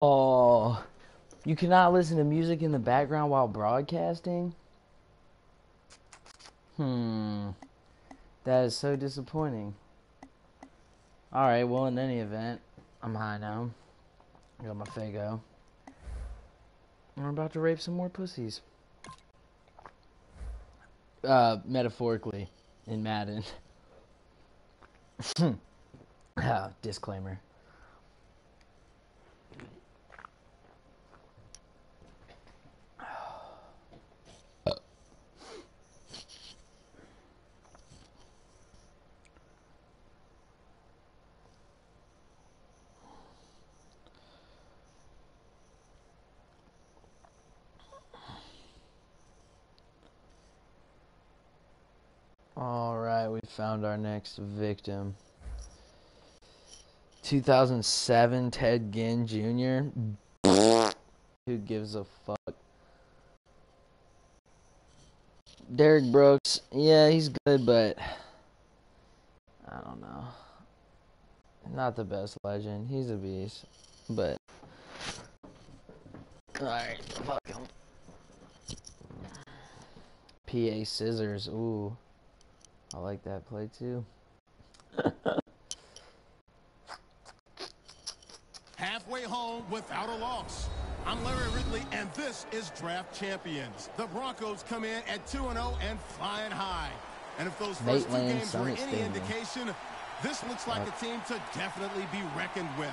Oh, you cannot listen to music in the background while broadcasting? That is so disappointing. Alright, well, in any event, I'm high now. I got my Faygo. And I'm about to rape some more pussies. Metaphorically, in Madden. Disclaimer. Alright, we found our next victim. 2007 Ted Ginn Jr. Who gives a fuck? Derek Brooks, yeah, he's good, but I don't know. Not the best legend. He's a beast, but alright, fuck him. PA Scissors, ooh. I like that play too. Halfway home without a loss. I'm Larry Ridley, and this is Draft Champions. The Broncos come in at 2-0 and flying high. And if those first two games were any indication, this looks like a team to definitely be reckoned with.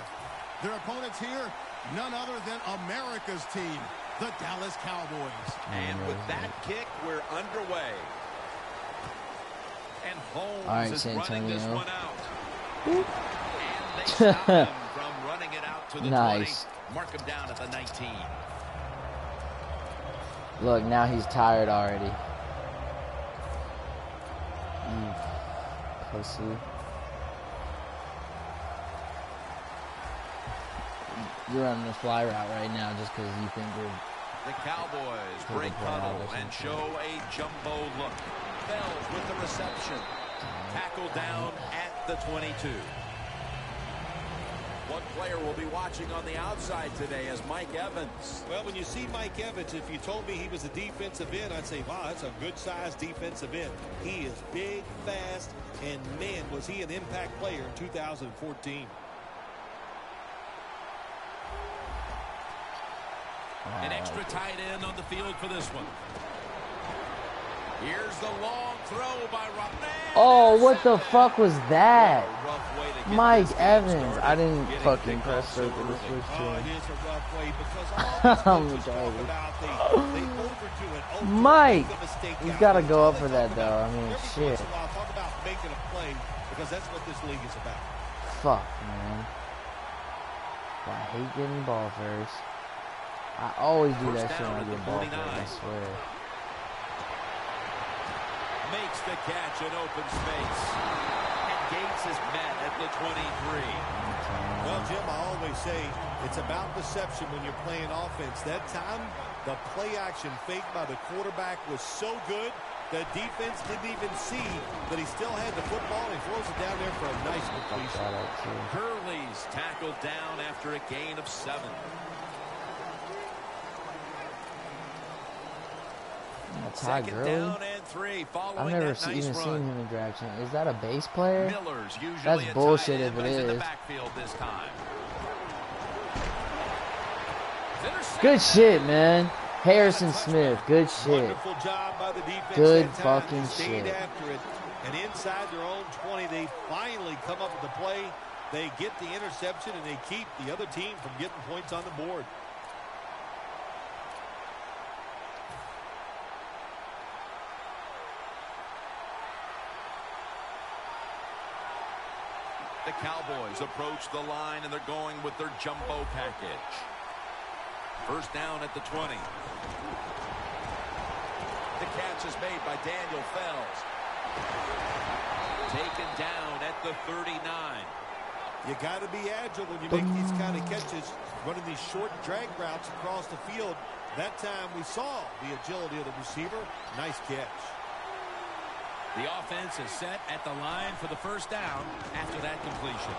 Their opponents here, none other than America's team, the Dallas Cowboys. And with that kick, we're underway. And Holmes is running this one out. And they stop him from running it out to the 20. Mark him down at the 19. Look, now he's tired already. Pussy. You're running a fly route right now just because you think you're... The Cowboys break huddle and show a jumbo look. Fells with the reception. Tackle down at the 22. What player will be watching on the outside today as Mike Evans? Well, when you see Mike Evans, if you told me he was a defensive end, I'd say, wow, that's a good-sized defensive end. He is big, fast, and, man, was he an impact player in 2014. An extra tight end on the field for this one. Here's the long throw by Rodgers. Oh, what the fuck was that? Mike Evans. I didn't fucking press circle to switch to him. It is a rough way because all these coaches talk about they overdo it. Mike! He's got to go up for that, though. I mean, shit. I'll talk about making a play because that's what this league is about. Fuck, man. I hate getting ball first. I always do that shit when I get ball first, I swear. Makes the catch in open space. And Gates is met at the 23. Well, Jim, I always say it's about deception when you're playing offense. That time, the play action faked by the quarterback was so good, the defense didn't even see that he still had the football, and he throws it down there for a nice completion. Hurley's tackled down after a gain of 7. Second down and 3 I've never even seen him in draft. Is that a base player? That's bullshit if it is. Good shit, man. Harrison Smith, good shit. Good fucking shit. And inside their own 20, they finally come up with the play. They get the interception, and they keep the other team from getting points on the board. The Cowboys approach the line, and they're going with their jumbo package. First down at the 20. The catch is made by Daniel Fells. Taken down at the 39. You got to be agile when you make these kind of catches, running these short drag routes across the field. That time we saw the agility of the receiver. Nice catch. The offense is set at the line for the first down after that completion.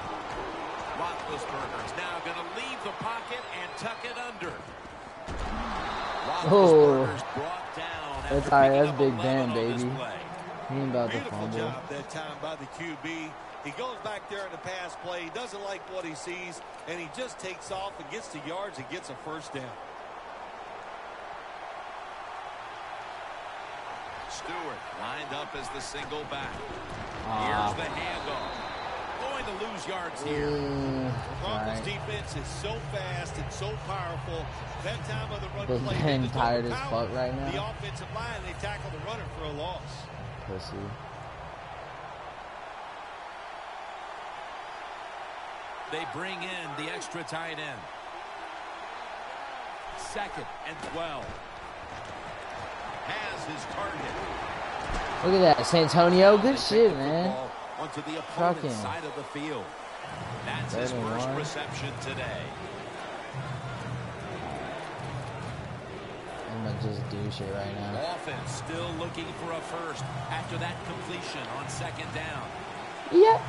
Roethlisberger's now going to leave the pocket and tuck it under. Oh, brought down that's all right. That's Big Ben, baby. He ain't about to Beautiful fumble. job that time by the QB. He goes back there in the pass play. He doesn't like what he sees, and he just takes off and gets the yards and gets a first down. Stewart lined up as the single back. Here's the handoff. Going to lose yards here. The Broncos defense is so fast and so powerful. That time of the run play, Ben tired as fuck right now. The offensive line, they tackle the runner for a loss. Pussy. They bring in the extra tight end. 2nd and 12. Has his target. Look at that, Santonio. Good shit, man. Onto the Trucking. opponent's side of the field. That's his first reception today. I'm gonna just do shit right now. Offense still looking for a first after that completion on 2nd down. Yeah.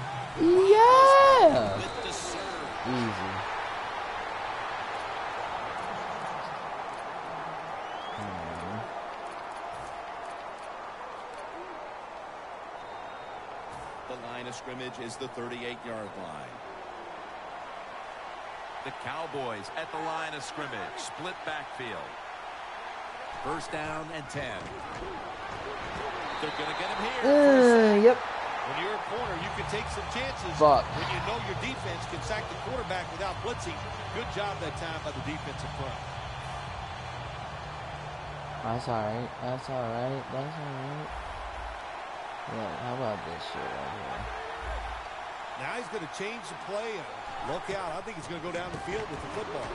Yeah. With the serve. Easy. The line of scrimmage is the 38-yard line. The Cowboys at the line of scrimmage. Split backfield. 1st down and 10. They're going to get him here. Yep. When you're a corner, you can take some chances. Fuck. When you know your defense can sack the quarterback without blitzing. Good job that time by the defensive front. That's all right. That's all right. That's all right. Yeah, how about this shit right here? Now he's going to change the play. Look out. I think he's going to go down the field with the football.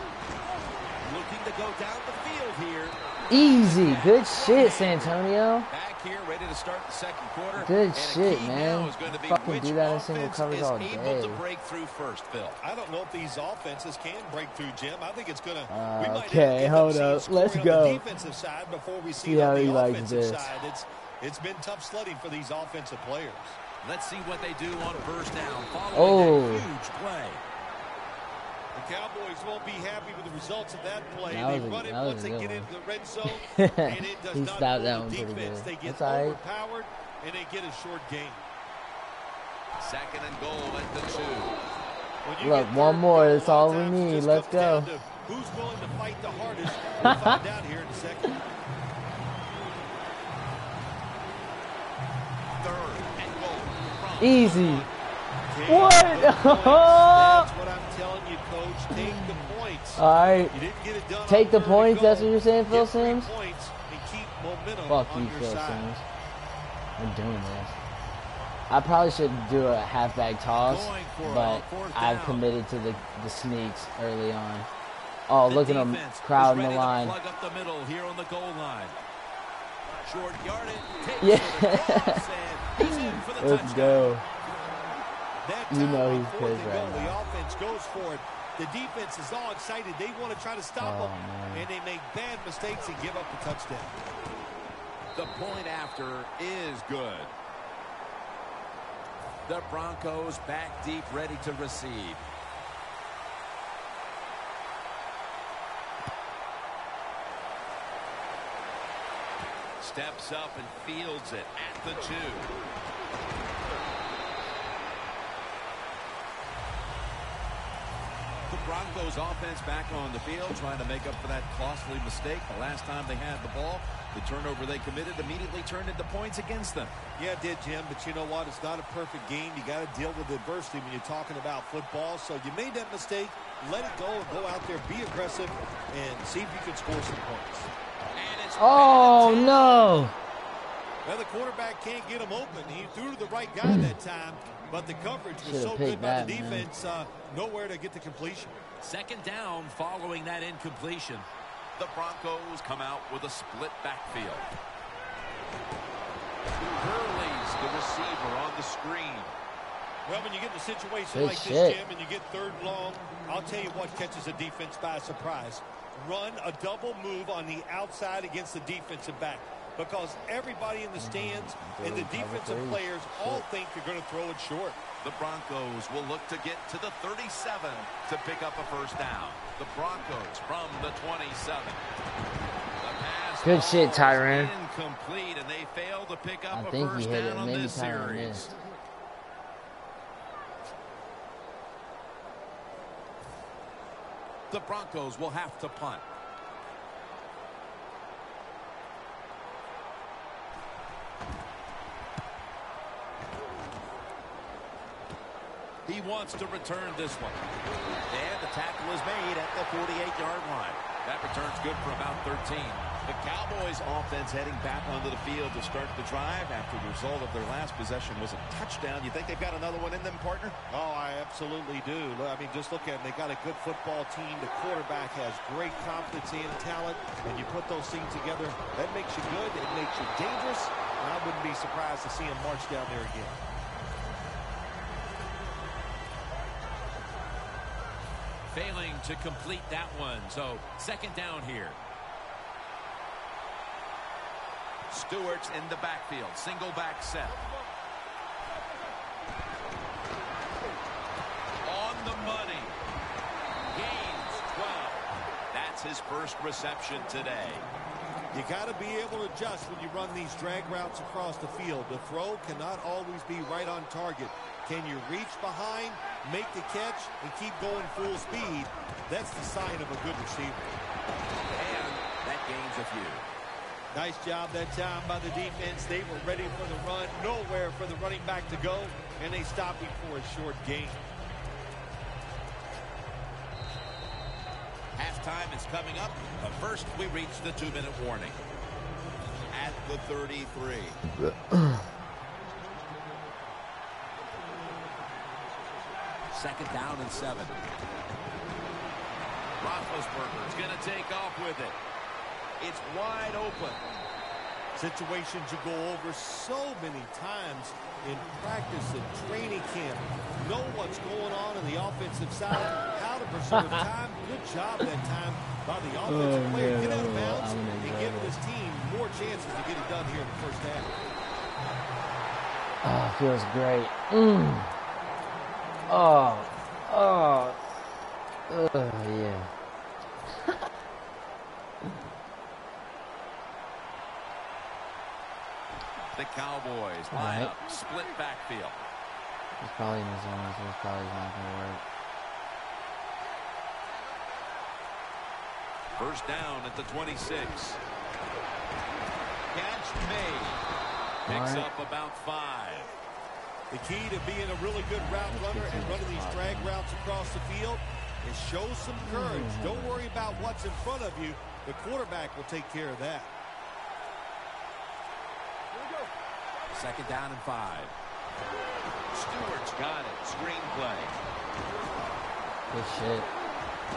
Looking to go down the field here. Easy. Good shit, Santonio. Back here, ready to start the 2nd quarter. Good And shit, man. Be fucking do that in single coverage all day. able to break through first, Phil. I don't know if these offenses can break through, Jim. I think it's going to. Okay, hold up. Let's go. On the defensive side before we see how on he the likes offensive this. side. It's been tough sledding for these offensive players. Let's see what they do on 1st down following that huge play. The Cowboys won't be happy with the results of that play. That They was a- run it that was once a they good get one. into the red zone, and it does He not stopped fool that the one pretty defense. good. They get That's all right. overpowered, and they get a short gain. 2nd and goal at the 2. When you Look, get one third more. down, That's all we sometimes it need. just Let's comes down go. to who's willing to fight the hardest? We'll find out here in a second. 3rd and goal. Easy. What? That's What? what I'm telling you, Coach. Take the points. All right. You didn't get it done. Take the on third points. and goal. That's what you're saying, Phil Get 3 Simms? points and keep momentum Fuck on you, your Phil side. Simms. I'm doing this. I probably should do a halfback toss, Going for but a 4th I've down. committed to the sneaks early on. Oh, The look at them defense crowding is the ready to line. plug up the middle here on the goal line. Short yardage. Takes Yeah. it across and he's in for the Let's touchdown. go. That You time know on he's 4th pissed and right goal, now. the offense goes for it. The defense is all excited. They want to try to stop Oh, them, man. and they make bad mistakes and give up the touchdown. The point after is good. The Broncos back deep, ready to receive. Steps up and fields it at the 2. The Broncos offense back on the field trying to make up for that costly mistake. The last time they had the ball, the turnover they committed immediately turned into points against them. Yeah, it did, Jim, but you know what? It's not a perfect game. You got to deal with adversity when you're talking about football. So you made that mistake. Let it go and go out there, be aggressive, and see if you can score some points. And it's Oh, no. Well, the quarterback can't get him open. He threw to the right guy that time, but the coverage was Should've so picked good by that, the man. defense, nowhere to get the completion. 2nd down following that incompletion. The Broncos come out with a split backfield. Hurley's the receiver on the screen. Well, when you get in a situation Good like shit. this, Jim, and you get 3rd long, I'll tell you what catches a defense by surprise. Run a double move on the outside against the defensive back. because everybody in the stands and the defensive players all think you're going to throw it short. The Broncos will look to get to the 37 to pick up a first down. The Broncos from the 27. Good shit, Tyrann. Incomplete, and they fail to pick up I a think first he hit down it. on Maybe this Tyrann series. missed. The Broncos will have to punt. He wants to return this one. And the tackle is made at the 48-yard line. That return's good for about 13. The Cowboys offense heading back onto the field to start the drive after the result of their last possession was a touchdown. You think they've got another one in them, partner? Oh, I absolutely do. I mean, just look at them. They got a good football team. The quarterback has great competency and talent. And you put those things together, that makes you good. It makes you dangerous. And I wouldn't be surprised to see him march down there again. Failing to complete that one. So second down here. Stewart's in the backfield. Single back set. On the money. Gains 12. That's his first reception today. You got to be able to adjust when you run these drag routes across the field. The throw cannot always be right on target. Can you reach behind, make the catch, and keep going full speed? That's the sign of a good receiver. And that gains a few. Nice job that time by the defense. They were ready for the run. Nowhere for the running back to go, and they stopped him for a short gain. Halftime is coming up, but first we reach the 2-minute warning. At the 33. Second down and 7. Roethlisberger's going to take off with it. It's wide open. Situations you go over so many times in practice and training camp. Know what's going on the offensive side, how to preserve time. Good job that time by the offensive player. Get out of bounds and give his team more chances to get it done here in the first half. Oh, feels great. Yeah. The Cowboys line up, split backfield. He's probably in the zone, so it's probably not going to work. First down at the 26. Catch made. Picks up about 5. The key to being a really good route runner and running these drag routes across the field is show some courage. Don't worry about what's in front of you. The quarterback will take care of that. Second down and 5. Stewart's got it. Screenplay. Good shit.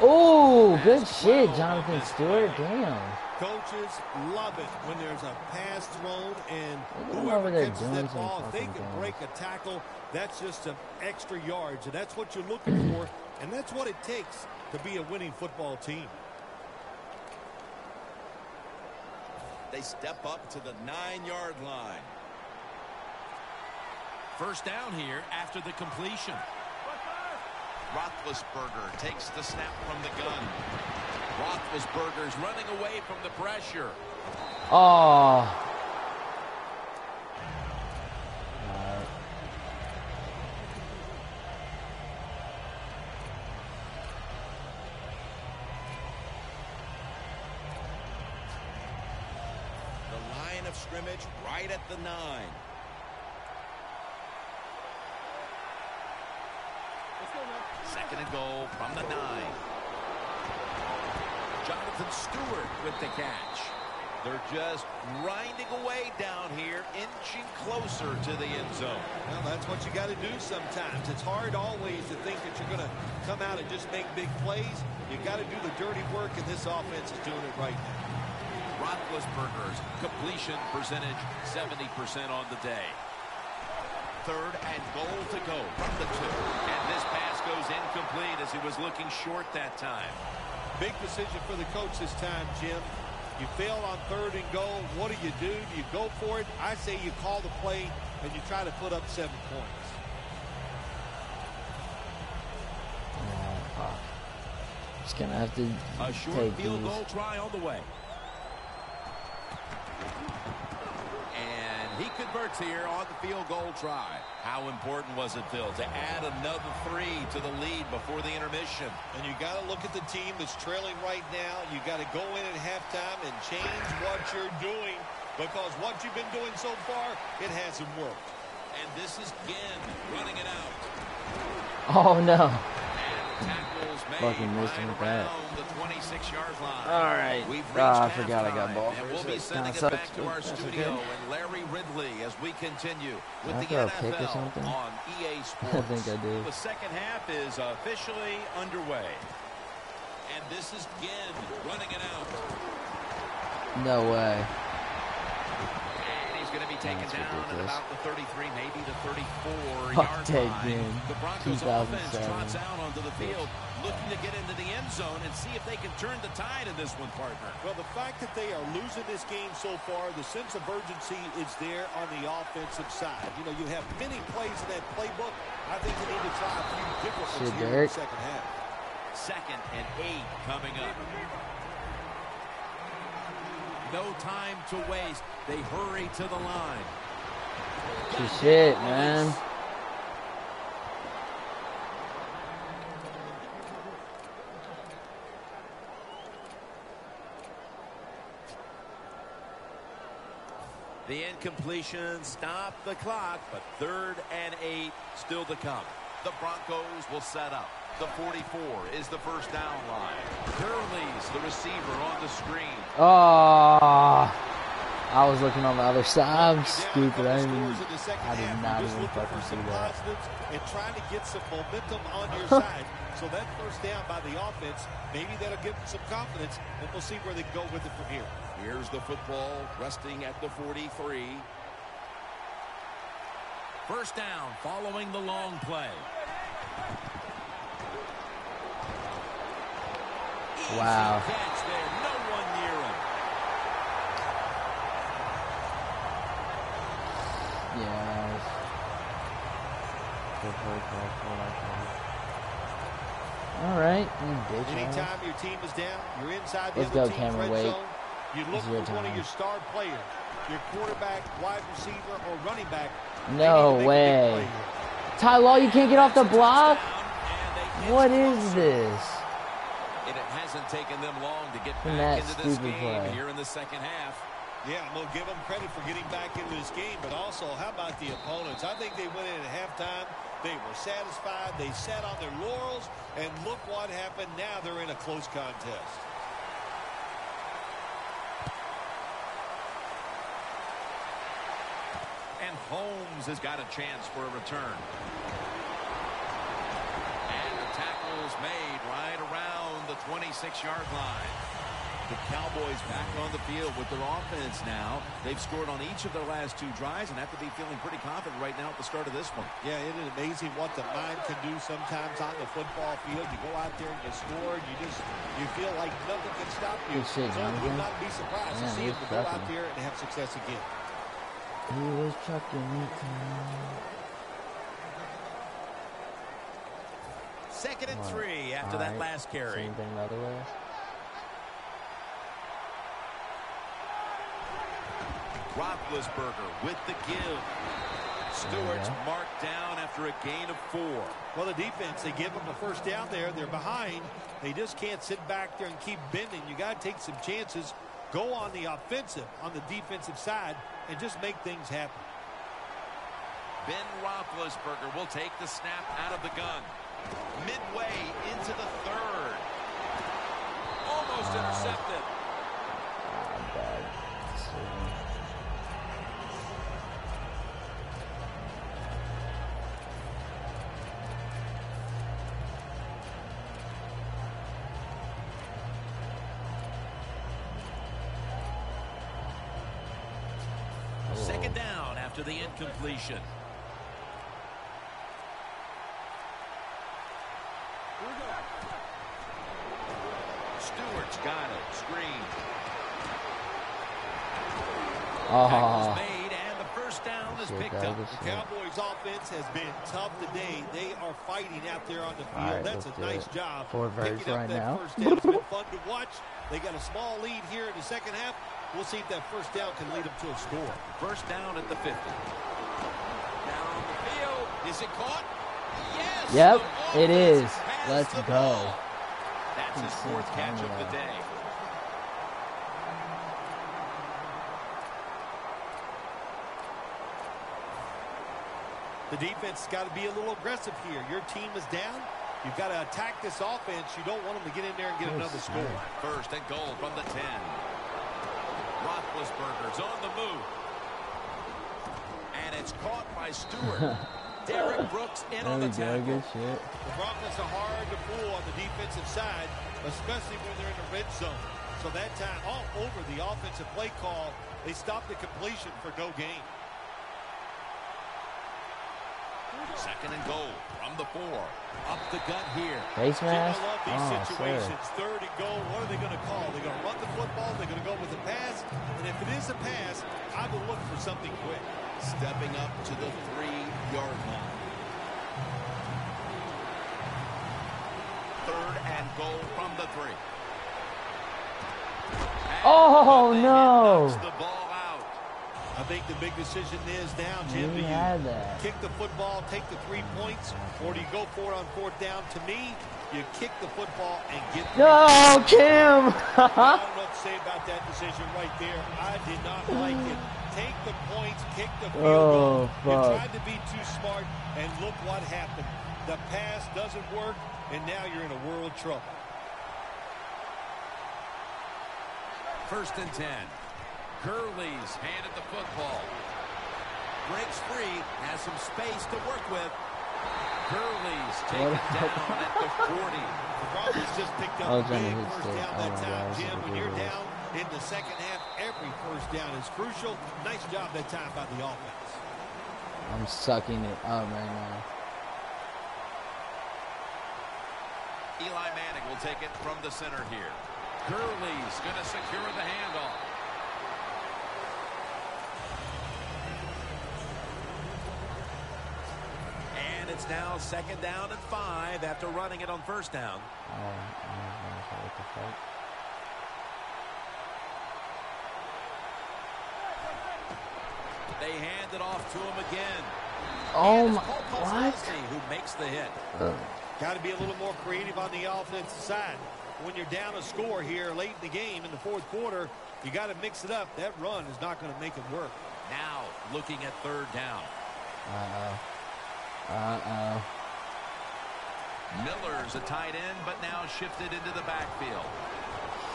Oh, good shit, Jonathan Stewart. Damn. Coaches love it when there's a pass thrown and Look whoever over there catches doing that some ball, if they fucking can things. break a tackle, that's just some extra yards. And that's what you're looking for. And that's what it takes to be a winning football team. They step up to the 9-yard line. First down here after the completion. Roethlisberger takes the snap from the gun. Roethlisberger's running away from the pressure. Oh. The line of scrimmage right at the 9. Second and goal from the 9. Jonathan Stewart with the catch. They're just grinding away down here, inching closer to the end zone. Well, that's what you got to do sometimes. It's hard always to think that you're going to come out and just make big plays. You got to do the dirty work, and this offense is doing it right now. Roethlisberger's completion percentage 70% on the day. Third and goal to go from the 2. And this pass goes incomplete as he was looking short that time. Big decision for the coach this time, Jim. You fail on 3rd and goal. What do? Do you go for it? I say you call the play and you try to put up 7 points. Just gonna have to a short take field these. goal try on the way. And he converts here on the field goal try. How important was it, Phil, to add another 3 to the lead before the intermission? And you got to look at the team that's trailing right now. You got to go in at halftime and change what you're doing, because what you've been doing so far, it hasn't worked. And this is Ginn running it out. Oh no. Tackles made Fucking missed him with that. around the 26-yard line. Alright. We've I reached forgot I got halftime, ball and we'll first. be sending it Kinda back sucks, to our but that's studio okay. and Larry Ridley as we continue with Did I the throw a pick or NFL something? on EA Sports. I think I did. The second half is officially underway. And this is Ginn running it out. No way. And he's going to be taken That's down at ridiculous. about the 33, maybe the 34-yard Fuck, take line. Ginn. The Broncos offense 2007. trots out onto the field, looking to get into the end zone and see if they can turn the tide in this one, partner. Well, the fact that they are losing this game so far, the sense of urgency is there on the offensive side. You know, you have many plays in that playbook. I think they need to try a few different ones here in Derek. the second half. 2nd and 8 coming up. No time to waste. They hurry to the line. Good shit, man. The incompletion stopped the clock, but 3rd and 8 still to come. The Broncos will set up. The 44 is the first down line. Gurley's the receiver on the screen. Oh, I was looking on the other side. I'm stupid. I did not even fucking see that. And trying to get some momentum on your side. So that first down by the offense, maybe that'll give them some confidence, and we'll see where they go with it from here. Here's the football resting at the 43. First down following the long play. Wow. Easy catch there. No one near him. Yeah. All right. Anytime your team is down, you're inside the Let's other go, team's Cameron red Wake. zone. You look It's your for one of time. your star players, your quarterback, wide receiver, or running back. No way. Ty Law, you can't get off the block? And What is this? And it hasn't taken them long to get From back that into this stupid game play. here in the second half. Yeah, I'm going to give them credit for getting back into this game, but also, how about the opponents? I think they went in at halftime. They were satisfied. They sat on their laurels, and look what happened. Now they're in a close contest. And Holmes has got a chance for a return. And the tackle's made right around the 26-yard line. The Cowboys back on the field with their offense now. They've scored on each of their last 2 drives and have to be feeling pretty confident right now at the start of this one. Yeah, it is amazing what the mind can do sometimes on the football field. You go out there and you score, and you feel like nothing can stop you. Good shit, So I would Jonathan. not be surprised to Man, see he him was go out trucking. there and have success again. He was chucking it. 2nd and What? 3 after that Alright. last carry. Same thing the other way. Roethlisberger with the give. Stewart's Yeah. marked down after a gain of 4. Well, the defense, they give them a first down there. They're behind. They just can't sit back there and keep bending. You got to take some chances. Go on the offensive, on the defensive side, and just make things happen. Ben Roethlisberger will take the snap out of the gun. Midway into the 3rd. Almost intercepted. Bad decision. Second down after the incompletion. Stewart's got it. Screen. Oh. Made, and the first down is picked up. The Cowboys offense has been tough today. They are fighting out there on the field. That's a nice job. Four verts right now. First down. It's been fun to watch. They got a small lead here in the second half. We'll see if that first down can lead them to a score. First down at the 50. Down the field. Is it caught? Yes. Yep, it is. Let's go. That's his fourth catch of the day. The defense has got to be a little aggressive here. Your team is down. You've got to attack this offense. You don't want them to get in there and get another score. First and goal from the 10. Roethlisberger's on the move. And it's caught by Stewart. Derek Brooks in on the tackle. Good shit. The Broncos are hard to fool on the defensive side, especially when they're in the red zone. So that time, all over the offensive play call, they stopped the completion for no gain. Second and goal from the 4. Up the gut here. Face mask? I love these situations. Third and goal. What are they going to call? They're going to run the football. They're going to go with a pass. And if it is a pass, I will look for something quick. Stepping up to the 3-yard line. Third and goal from the 3. Oh, no. Knocks the ball out. I think the big decision is now, Jim, do you kick the football, take the 3 points, or do you go for it on fourth down? To me, you kick the football and get the No, Kim! I don't know what to say about that decision right there. I did not like it. Take the points, kick the field goal. You tried to be too smart, and look what happened. The pass doesn't work, and now you're in a world of trouble. First and 10. Gurley's handed the football. Breaks free, has some space to work with. Gurley's taken down at the 40. The Broncos just picked up a big first down that time, Jim. When you're down in the second half, every first down is crucial. Nice job that time by the offense. I'm sucking it up right now. Eli Manning will take it from the center here. Gurley's going to secure the handoff. And it's now second down and 5 after running it on first down. They hand it off to him again. Oh my, what? Who makes the hit. Got to be a little more creative on the offensive side. When you're down a score here late in the game in the fourth quarter, you got to mix it up. That run is not going to make it work. Now looking at third down. Miller's a tight end, but now shifted into the backfield.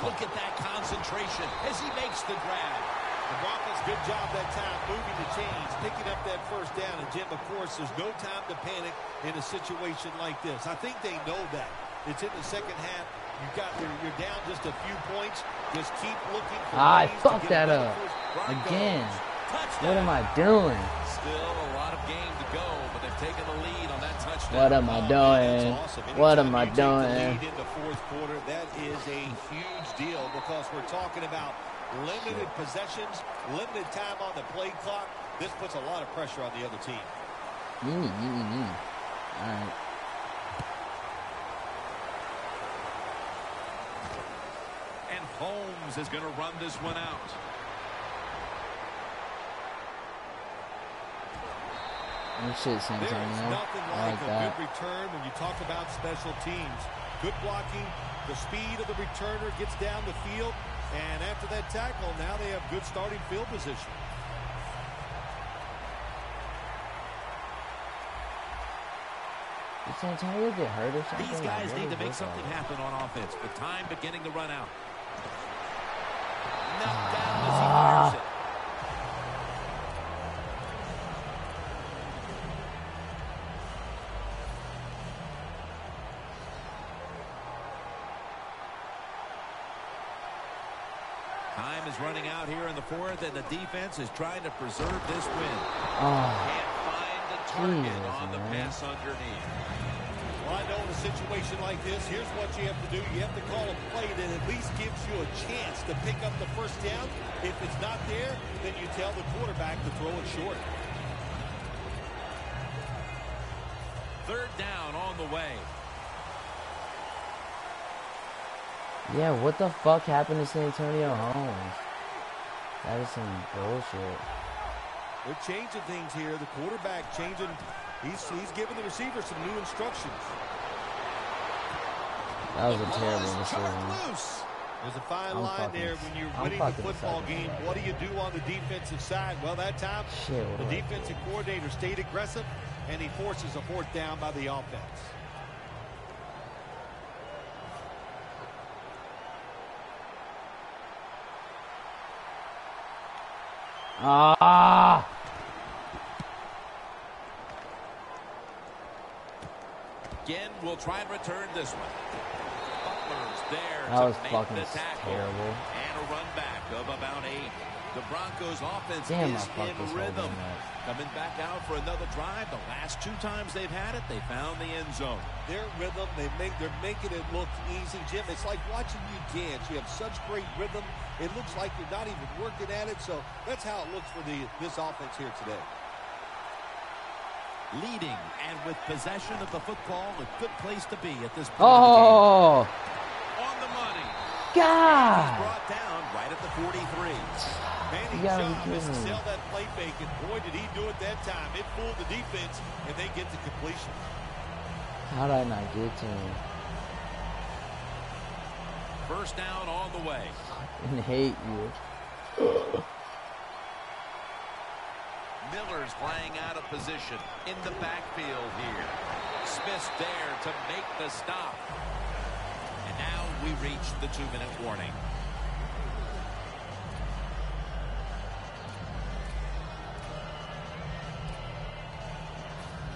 Look at that concentration as he makes the grab. The Broncos, good job that time moving the chains, picking up that first down. And Jim, of course, there's no time to panic in a situation like this. I think they know that. It's in the second half. You're down just a few points. Just keep looking for I fucked that up again. What am I doing? Still a lot of game to go, but they've taken the lead on that touchdown. What am I doing? Awesome. What am I Take doing? the lead in the fourth quarter, that is a huge deal because we're talking about limited possessions, limited time on the play clock. This puts a lot of pressure on the other team. All right. And Holmes is going to run this one out. Good shit, Santonio. There's nothing I like like a that. good return when you talk about special teams. Good blocking, the speed of the returner gets down the field, and after that tackle, now they have good starting field position. Did Santonio get hurt or something? These guys need to make something happen on offense, with time beginning to run out. Knocked down as he fires it. Time is running out here in the fourth, and the defense is trying to preserve this win. Can't find the target on the pass underneath. Well, I know in a situation like this, here's what you have to do. You have to call a play that at least gives you a chance to pick up the first down. If it's not there, then you tell the quarterback to throw it short. Third down on the way. Yeah, what the fuck happened to Santonio Holmes? That is some bullshit. They're changing things here. The quarterback changing. He's giving the receiver some new instructions. That was a terrible decision. There's a fine line there when you're winning the football game. What do you do on the defensive side? Well, that time, the defensive coordinator stayed aggressive, and he forces a fourth down by the offense. Ah! Again, we'll try and return this one. Butler's there that to was make fucking the tackle. terrible. And a run back of about 8. The Broncos offense Damn, is I fucked this in whole rhythm. game up. Coming back out for another drive. The last 2 times they've had it, they found the end zone. Their rhythm, they're making it look easy, Jim. It's like watching you dance. You have such great rhythm. It looks like you're not even working at it. So that's how it looks for this offense here today. Leading and with possession of the football, a good place to be at this point. Oh! On the money. God! He's brought down right at the 43. Manning's job is to sell that play fake, and boy, did he do it that time. It fooled the defense, and they get the completion. How did I not get to him? First down on the way. I hate you. Miller's playing out of position in the backfield here. Smith's there to make the stop. And now we reach the 2-minute warning.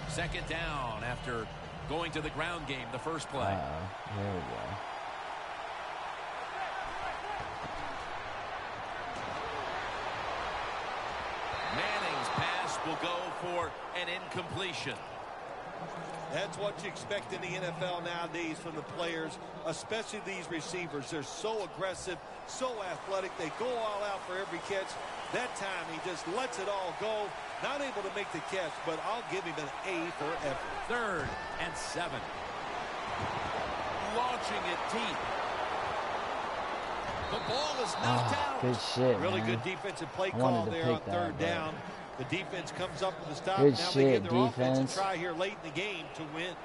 Second down after going to the ground game the first play. There we go. Manning's pass will go for an incompletion. That's what you expect in the NFL nowadays from the players, especially these receivers. They're so aggressive, so athletic. They go all out for every catch. That time he just lets it all go. Not able to make the catch, but I'll give him an A for effort. 3rd and 7. Launching it deep. The ball is knocked out. Good shit, Really man. good defensive play call there on 3rd down. The defense comes up with the stop. Good now shit, they give their defense. offense a try here late in the game to win.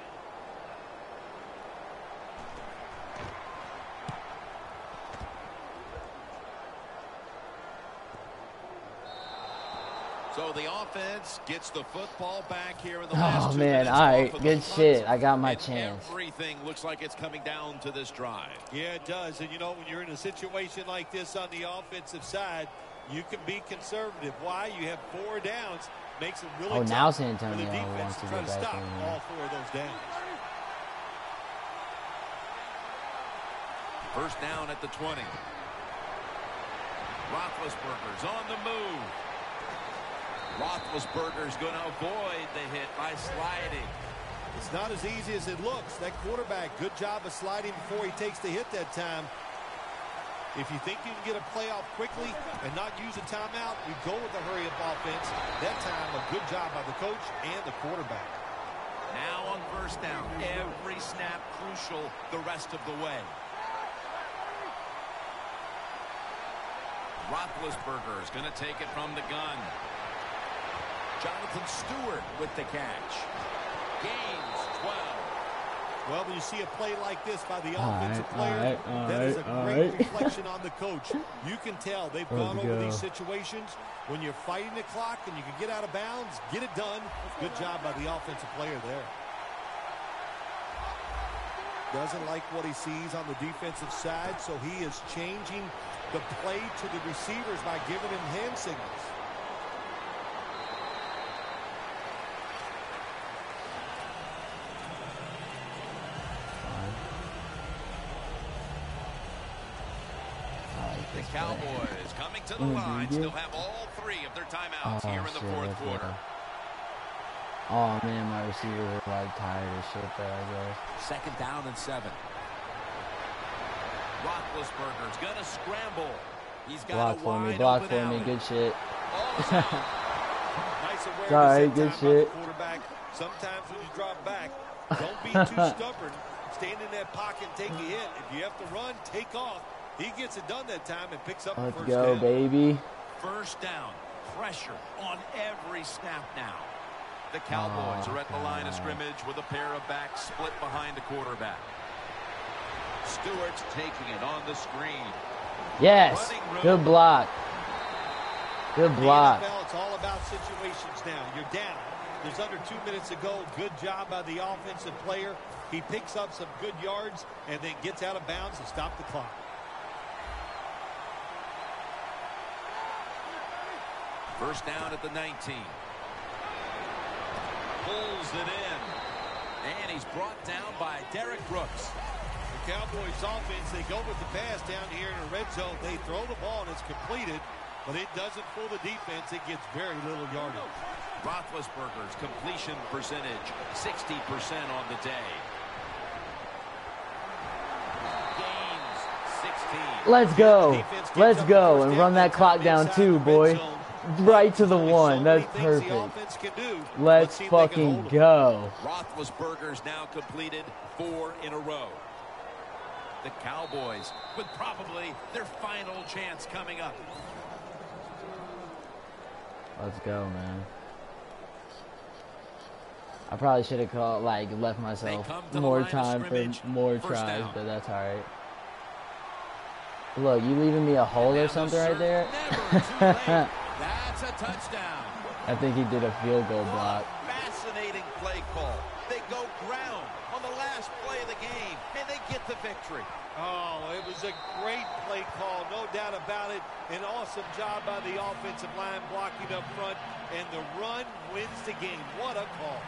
So the offense gets the football back here in the last 2 man, minutes. all right, good shit. I got my chance. Everything looks like it's coming down to this drive. Yeah, it does. And, you know, when you're in a situation like this on the offensive side, you can be conservative. Why? You have 4 downs. Makes it really tough now for the Santonio defense wants to to try get to back stop in. all 4 of those downs. First down at the 20. Roethlisberger's on the move. Roethlisberger's going to avoid the hit by sliding. It's not as easy as it looks. That quarterback, good job of sliding before he takes the hit that time. If you think you can get a play off quickly and not use a timeout, you go with the hurry-up offense. That time, a good job by the coach and the quarterback. Now on first down, every snap crucial the rest of the way. Roethlisberger is going to take it from the gun. Jonathan Stewart with the catch. Gains 12. Well, when you see a play like this by the offensive player, that is a great reflection on the coach. You can tell they've gone over these situations. When you're fighting the clock and you can get out of bounds, get it done. Good job by the offensive player there. Doesn't like what he sees on the defensive side, so he is changing the play to the receivers by giving him hand signals. The Cowboys coming to the line still have all 3 of their timeouts here in the 4th quarter. Oh man, my receivers are like tired as shit though, I guess. 2nd down and 7. Roethlisberger's gonna scramble. He's got block for me, block for me, good shit. Nice awareness. Sorry, good shit. Quarterback. Sometimes when you drop back, don't be too stubborn. Stand in that pocket and take a hit. If you have to run, take off. He gets it done that time and picks up the first down. Let's go, baby. 1st down. Pressure on every snap now. The Cowboys are at the line of scrimmage with a pair of backs split behind the quarterback. Stewart's taking it on the screen. Yes, good block. Good block. The NFL, it's all about situations now. You're down. There's under 2 minutes to go. Good job by the offensive player. He picks up some good yards and then gets out of bounds to stop the clock. First down at the 19. Pulls it in. And he's brought down by Derek Brooks. The Cowboys offense, they go with the pass down here in the red zone. They throw the ball and it's completed, but it doesn't fool the defense. It gets very little yardage. Roethlisberger's completion percentage, 60% on the day. Gains 16. Let's go. Let's go and run that clock down too, boy. Right to the 1. That's perfect. Let's fucking go. Roethlisberger's now completed 4 in a row. The Cowboys with probably their final chance coming up. Let's go, man. I probably should have left myself more time for more tries, but that's all right. Look, you leaving me a hole or something right there? That's a touchdown. I think he did a field goal block. Fascinating play call. They go ground on the last play of the game, and they get the victory. Oh, it was a great play call, no doubt about it. An awesome job by the offensive line blocking up front, and the run wins the game. What a call.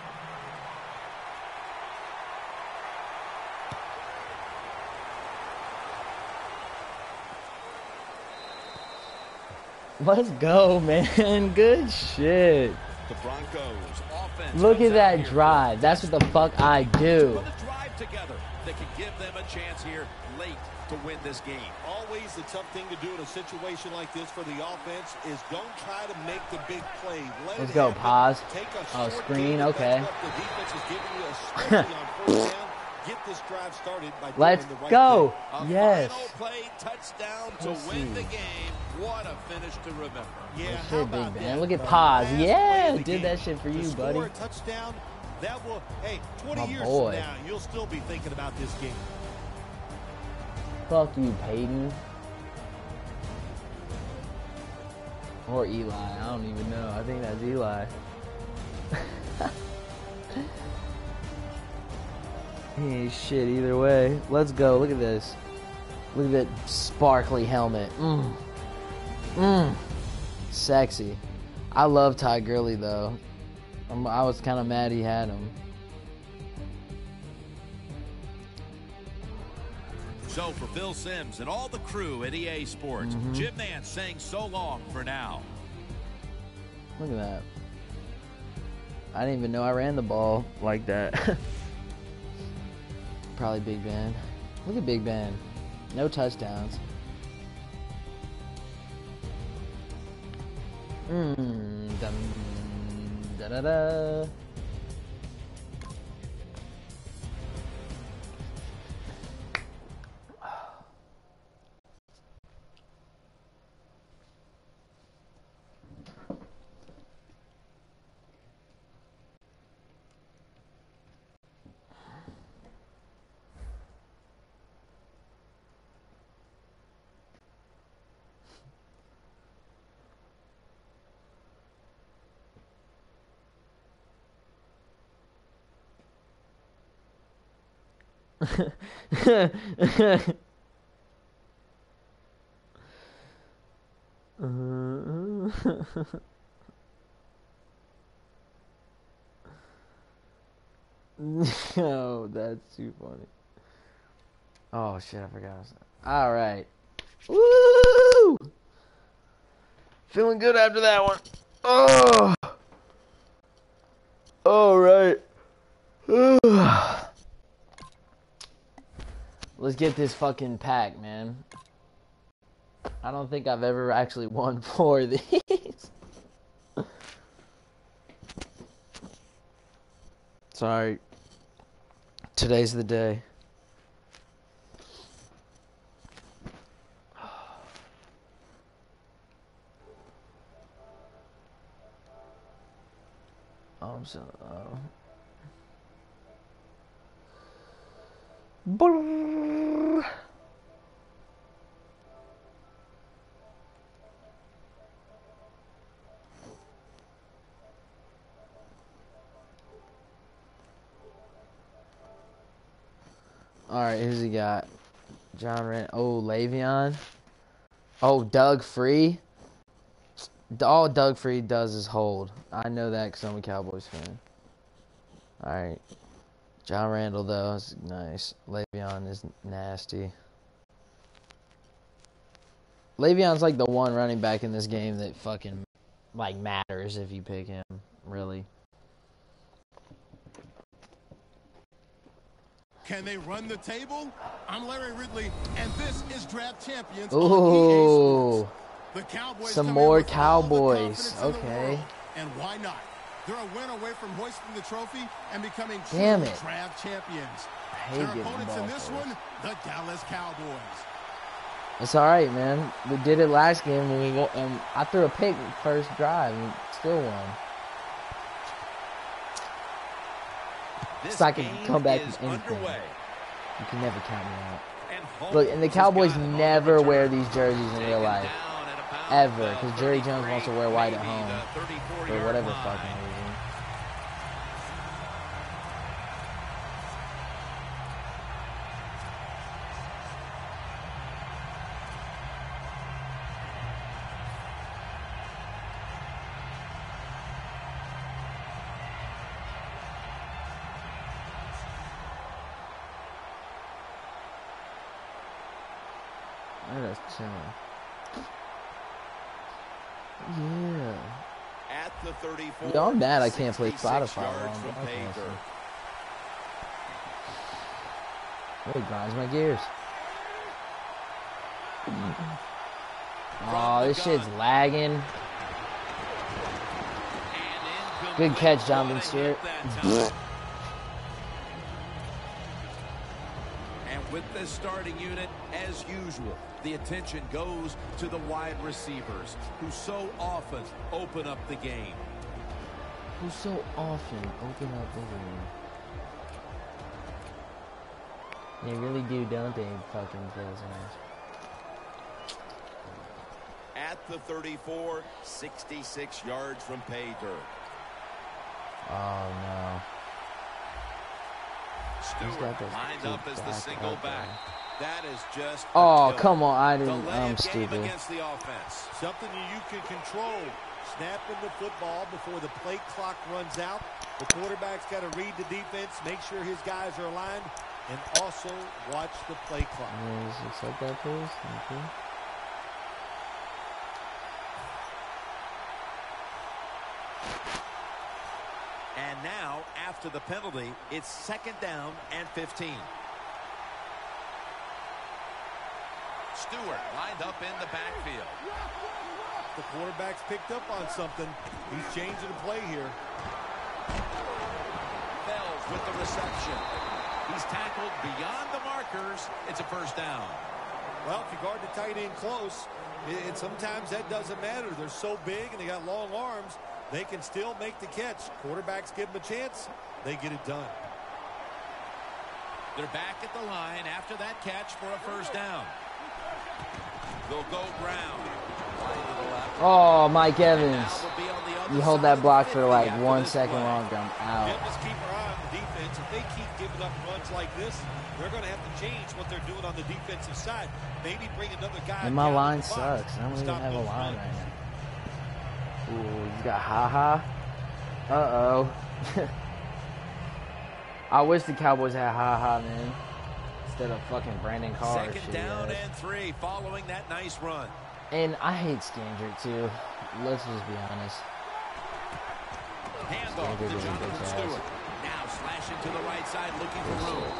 Let's go, man. Good shit. The Broncos offense. Look at that drive. That's what the fuck I do. Put a drive together that can give them a chance here late to win this game. Always the tough thing to do in a situation like this for the offense is don't try to make the big play. Let's go, pause. Oh, screen, okay. The defense is giving you, especially on 4th down. Get this drive started by let's doing the right go. thing. Yes. Final play, touchdown to win the game. What a finish to remember. Yeah, how about Big Ben. Look at pause. Yeah, did that shit for you, buddy. A touchdown, that will, hey, 20 My years boy. from now, you'll still be thinking about this game. Fuck you, Peyton. Or Eli. I don't even know. I think that's Eli. He ain't shit either way. Let's go. Look at this. Look at that sparkly helmet. Sexy. I love Ty Gurley though. I was kind of mad he had him. So for Phil Simms and all the crew at EA Sports, Jim Nantz saying so long for now. Look at that. I didn't even know I ran the ball like that. Probably Big Ben. Look at Big Ben. No touchdowns. Da da da. Oh, that's too funny. Oh shit, I forgot. All right. Woo! Feeling good after that one. Oh. Oh, Let's get this fucking pack, man. I don't think I've ever actually won 4 of these. Sorry. Today's the day. I'm so... Brrr. Alright, who's he got? John Rand. Oh, Le'Veon. Oh, Doug Free. All Doug Free does is hold. I know that because I'm a Cowboys fan. Alright. John Randall, though, is nice. Le'Veon is nasty. Le'Veon's like the one running back in this game that fucking, like, matters if you pick him. Really. Can they run the table? I'm Larry Ridley, and this is Draft Champions. Ooh. The Cowboys some more Cowboys. Okay. Okay. And why not? They're a win away from hoisting the trophy and becoming true draft champions. I hate Their getting opponents in this first. one, the Dallas Cowboys. It's all right, man. We did it last game when we won, and I threw a pick first drive and still won. So I can come back with anything. You can never count me out. Look, and the Cowboys never wear these jerseys in real life. Ever. Because Jerry Jones wants to wear white at home. For whatever fucking reason. That's chilling. Yeah. At the 34. Yo, I'm mad I can't play Spotify. Really grinds my gears. Oh, this shit's lagging. Good catch, Jonathan Stewart. With this starting unit, as usual, the attention goes to the wide receivers who so often open up the game. Who so often open up the game. They really do, don't they, fucking Bills? At the 34, 66 yards from pay dirt. Oh, no. Stewart lined up as the single back. That is just come on, I'm stupid. Against the offense. Something you can control. Snapping the football before the play clock runs out. The quarterback's got to read the defense, make sure his guys are aligned, and also watch the play clock. Accept that, please. Thank you. And now, after the penalty, it's 2nd down and 15. Stewart lined up in the backfield. The quarterback's picked up on something. He's changing the play here. Fells with the reception. He's tackled beyond the markers. It's a 1st down. Well, if you guard the tight end close, sometimes that doesn't matter. They're so big and they got long arms. They can still make the catch. Quarterbacks give them a chance. They get it done. They're back at the line after that catch for a 1st down. They'll go Brown. Oh, Mike Evans. You hold that block for like 1 second longer, I'm out. Yeah, just keep our eye on the defense. If they keep giving up runs like this, they're going to have to change what they're doing on the defensive side. Maybe bring another guy. And my line sucks. I don't even have a line right now. Ooh, you got Ha-Ha. Uh-oh. I wish the Cowboys had Ha-Ha, man. Instead of fucking Brandon Carr. 2nd down and 3 following that nice run. And I hate Scandrick, too. Let's just be honest. Handoff to Jonathan Stewart. Now slashing to the right side looking for room.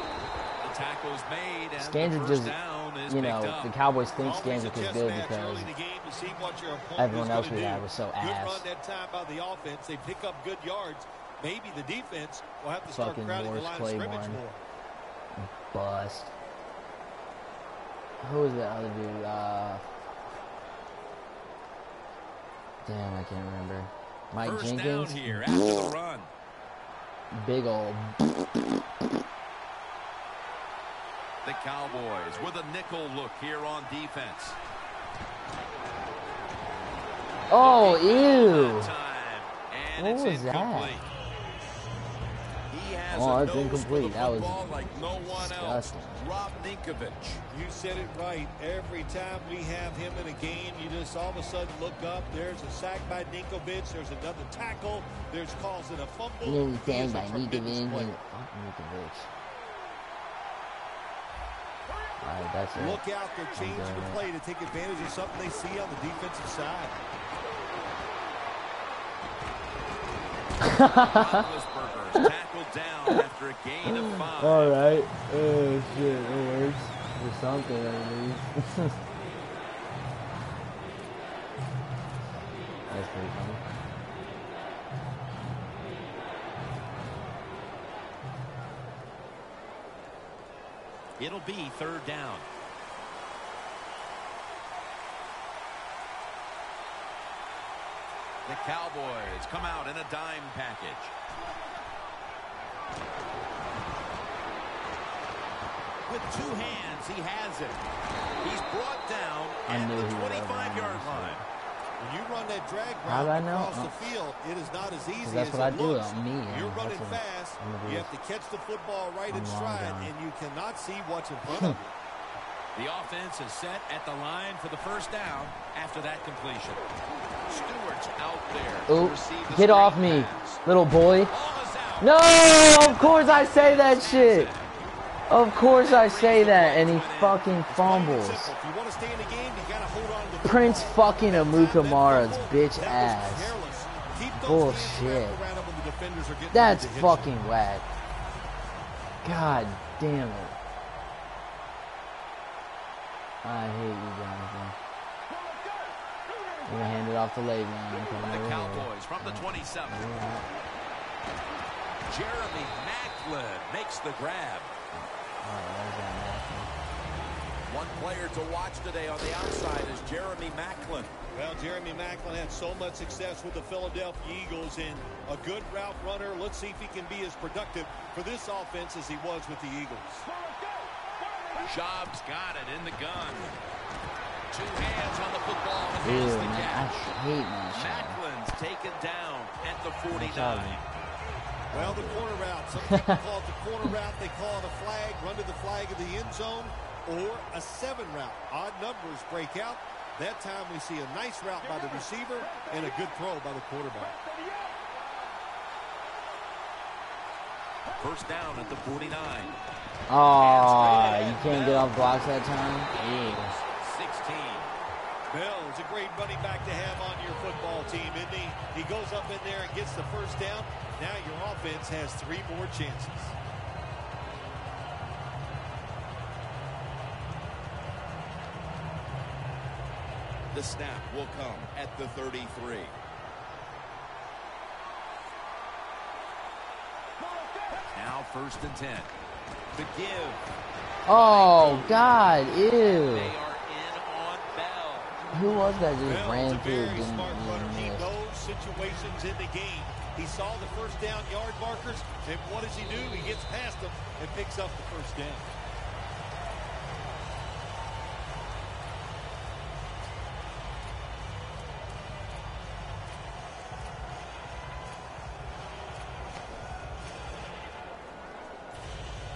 The tackle's made, and Scandrick the just, first down is you picked know, up. the Cowboys think Always a Scandrick is chess good match because early in the game to see what your opponent everyone is else gonna we do. had was so Good ass. run that time by the offense. They pick up good yards. Maybe the defense will have to start Fucking crowding the Morris line of scrimmage Claiborne. more. Bust. Who was that other dude? Damn, I can't remember. Mike First Jenkins? down here after the run. Big ol'. The Cowboys with a nickel look here on defense. Oh, ew. And What it's was that? incomplete. He has Oh, a that's nose incomplete. for the That was football like no one else. disgusting. Rob Ninkovich. You said it right. Every time we have him in a game, you just all of a sudden look up. There's a sack by Ninkovich. There's another tackle. There's causing a fumble. Little He thing is a by tremendous Ninkovich. player. Fuck Ninkovich. Alright, that's it. Look out. They're changing doing the it. play to take advantage of something they see on the defensive side. Roethlisberger's tackled down after a gain of 5. Alright. Oh shit, it works. There's something at least. That's pretty funny. It'll be third down. The Cowboys come out in a dime package. With two hands, he has it. He's brought down at the 25-yard line. When you run that drag How'd I route know? across the field, it is not as easy that's as what I it do looks. on me, You're and running that's what fast. I'm gonna do. You have to catch the football right in I'm long stride, gone. and you cannot see what's in front of you. The offense is set at the line for the first down after that completion. Stewart's out there to Ooh, receive the get off screen me, pass. little boy. Ball is out. No, of course I say that shit. Of course I say that, and he fucking fumbles. If you want to stay in the game, you got to hold on to the Prince football. fucking That time, Amukamara's that fumble, bitch that was ass. careless. Keep those Bullshit. hands wrapped around him when the defenders are getting That's ready to hit you. fucking whack. God damn it. I hate you, Jonathan. You're gonna hand it off to Le'Veon. The Cowboys from the 27. Jeremy Maclin makes the grab. One player to watch today on the outside is Jeremy Maclin. Well, Jeremy Maclin had so much success with the Philadelphia Eagles and a good route runner. Let's see if he can be as productive for this offense as he was with the Eagles. Schaub's got it in the gun. Two hands on the football and Ew, has the man, I catch. hate that shit. Maclin's taken down at the 49. Well, the corner route. Some people call it the corner route. They call it a flag, run to the flag of the end zone, or a 7 route. Odd numbers break out. That time we see a nice route by the receiver and a good throw by the quarterback. First down at the 49. Oh, you can't get off blocks that time? Yeah. 16. Bell is a great running back to have on your football team, isn't he? He goes up in there and gets the first down. Now your offense has 3 more chances. The snap will come at the 33. Now first and 10. The give. Oh, God, ew. They are in on Bell. Who was that just Bell's ran a through very and didn't smart runner. He even miss? knows situations in the game. He saw the first down yard markers, and what does he do? He gets past them and picks up the first down.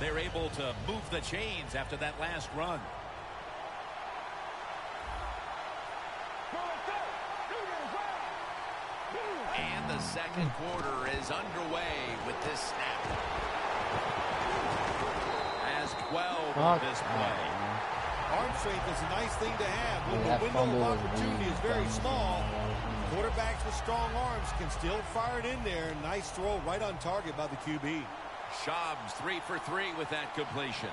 They're able to move the chains after that last run. And the second quarter is underway with this snap. Has 12 on this play. Arm strength is a nice thing to have. When Yeah, the that window fumble of was opportunity weak. is very small, quarterbacks with strong arms can still fire it in there. Nice throw right on target by the QB. Schaub's 3 for 3 with that completion.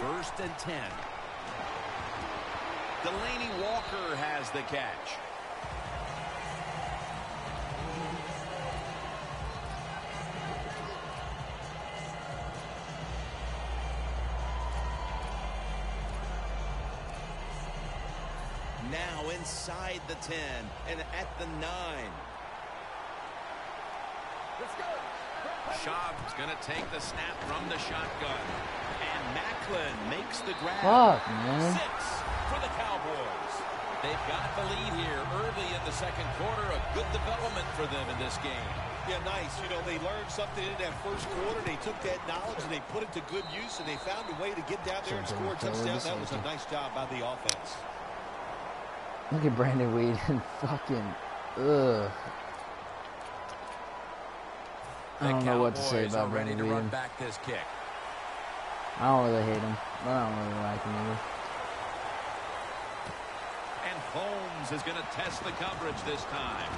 1st and 10. Delaney Walker has the catch. Now inside the 10 and at the 9. Schaub's going to take the snap from the shotgun. And Macklin makes the grab. Fuck, man. 6 for the Cowboys. They've got the lead here early in the second quarter. A good development for them in this game. Yeah, nice. You know, they learned something in that first quarter. They took that knowledge and they put it to good use, and they found a way to get down there and score a touchdown. That was a nice job by the offense. Look at Brandon Weeden. Fucking, ugh. I don't know what to say about Brandon Weeden. Run back this kick. I don't really hate him, but I don't really like him either. And Holmes is going to test the coverage this time.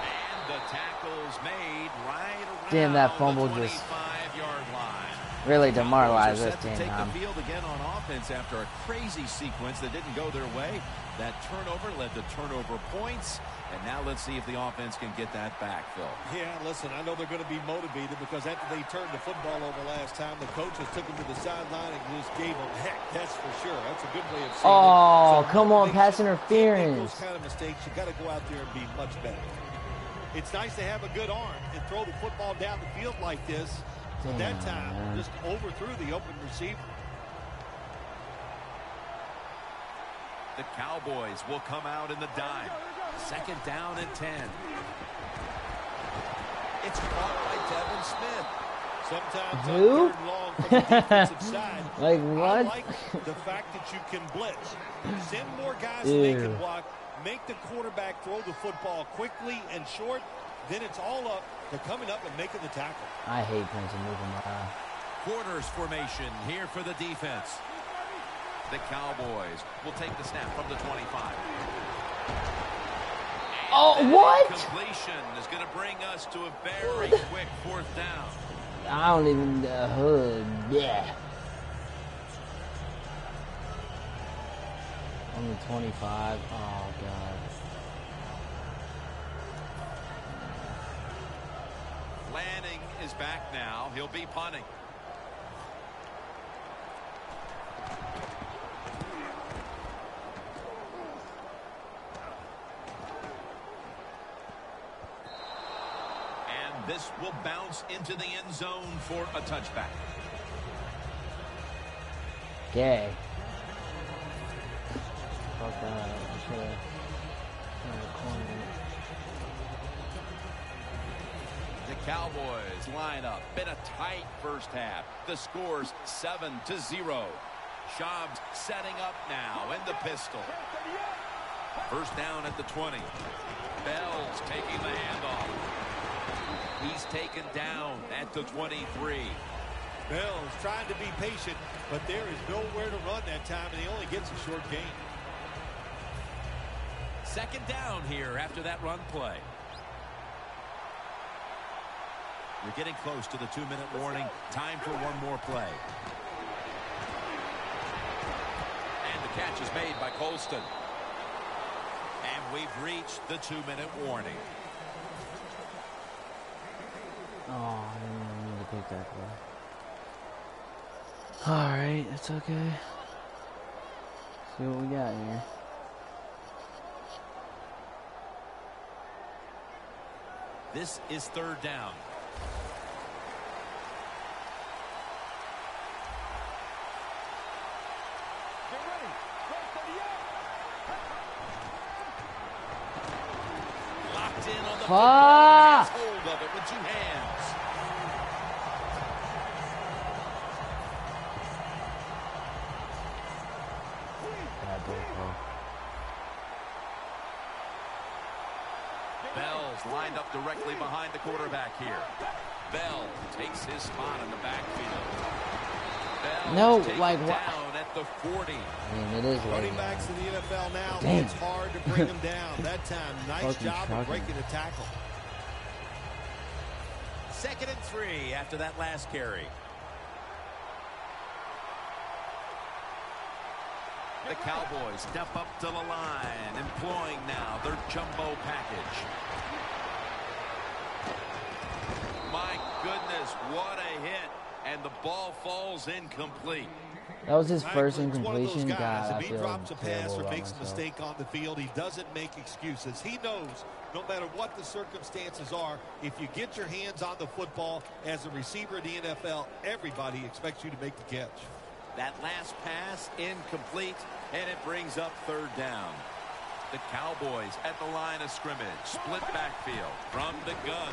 And the tackle's made right around Damn, that fumble the just 25-yard line. really demoralized this team. team. Take the field again on offense after a crazy sequence that didn't go their way. That turnover led to turnover points. And now let's see if the offense can get that back, Phil. Yeah, listen, I know they're going to be motivated because after they turned the football over last time, the coaches took them to the sideline and just gave them heck. That's for sure. That's a good way of saying it. Oh, So come on, pass make interference. those kind of mistakes, you got to go out there and be much better. It's nice to have a good arm and throw the football down the field like this. But that time, just overthrew the open receiver. The Cowboys will come out in the dime. 2nd down and 10. It's caught by Devin Smith. Sometimes Who? third long from the defensive side. Like I what? like the fact that you can blitz. Send more guys so they can block. Make the quarterback throw the football quickly and short. Then it's all up to coming up and making the tackle. I hate Prince of moving my eye. Quarters formation here for the defense. The Cowboys will take the snap from the 25. Oh, And what? Completion is going to bring us to a very quick 4th down. I don't even, yeah. On the 25, oh God. Lanning is back now. He'll be punting. And this will bounce into the end zone for a touchback. Gay. Fuck that. I should have cornered it. The Cowboys line up. Been a tight first half. The score's 7-0. Schaub's setting up now in the pistol. 1st down at the 20. Bell's taking the handoff. He's taken down at the 23. Bell's trying to be patient, but there is nowhere to run that time, and he only gets a short gain. 2nd down here after that run play. We're getting close to the 2-minute warning. Time for one more play. And the catch is made by Colston. And we've reached the 2-minute warning. Oh, I didn't even need to pick that play. Alright, it's okay. See what we got here. This is 3rd down. Locked in on the football. Has hold of it with 2 hands. Bell's lined up directly behind the quarterback here. Bell takes his spot in the backfield. Bell down at the 40. I mean, it is Running backs in the NFL now, Damn. it's hard to bring them down. That time, nice job of breaking the tackle. 2nd and 3 after that last carry. The Cowboys step up to the line, employing now their jumbo package. My goodness, what a hit. And the ball falls incomplete. That was his first incompletion. God, if he drops a pass or makes a mistake on the field, he doesn't make excuses. He knows no matter what the circumstances are, if you get your hands on the football as a receiver in the NFL, everybody expects you to make the catch. That last pass incomplete, and it brings up 3rd down. The Cowboys at the line of scrimmage, split backfield from the gun,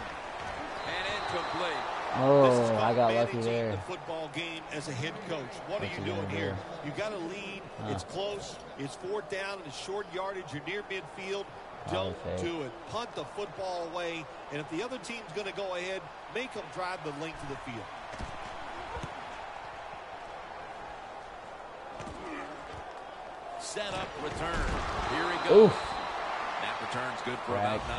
and incomplete. Oh, I got lucky there. The football game as a head coach. What are you doing here? You got a lead. It's close. It's 4th down and it's short yardage. You're near midfield. Don't do it. Punt the football away. And if the other team's going to go ahead, make them drive the length of the field. Set up return. Here he goes. Oof. That return's good for about 9.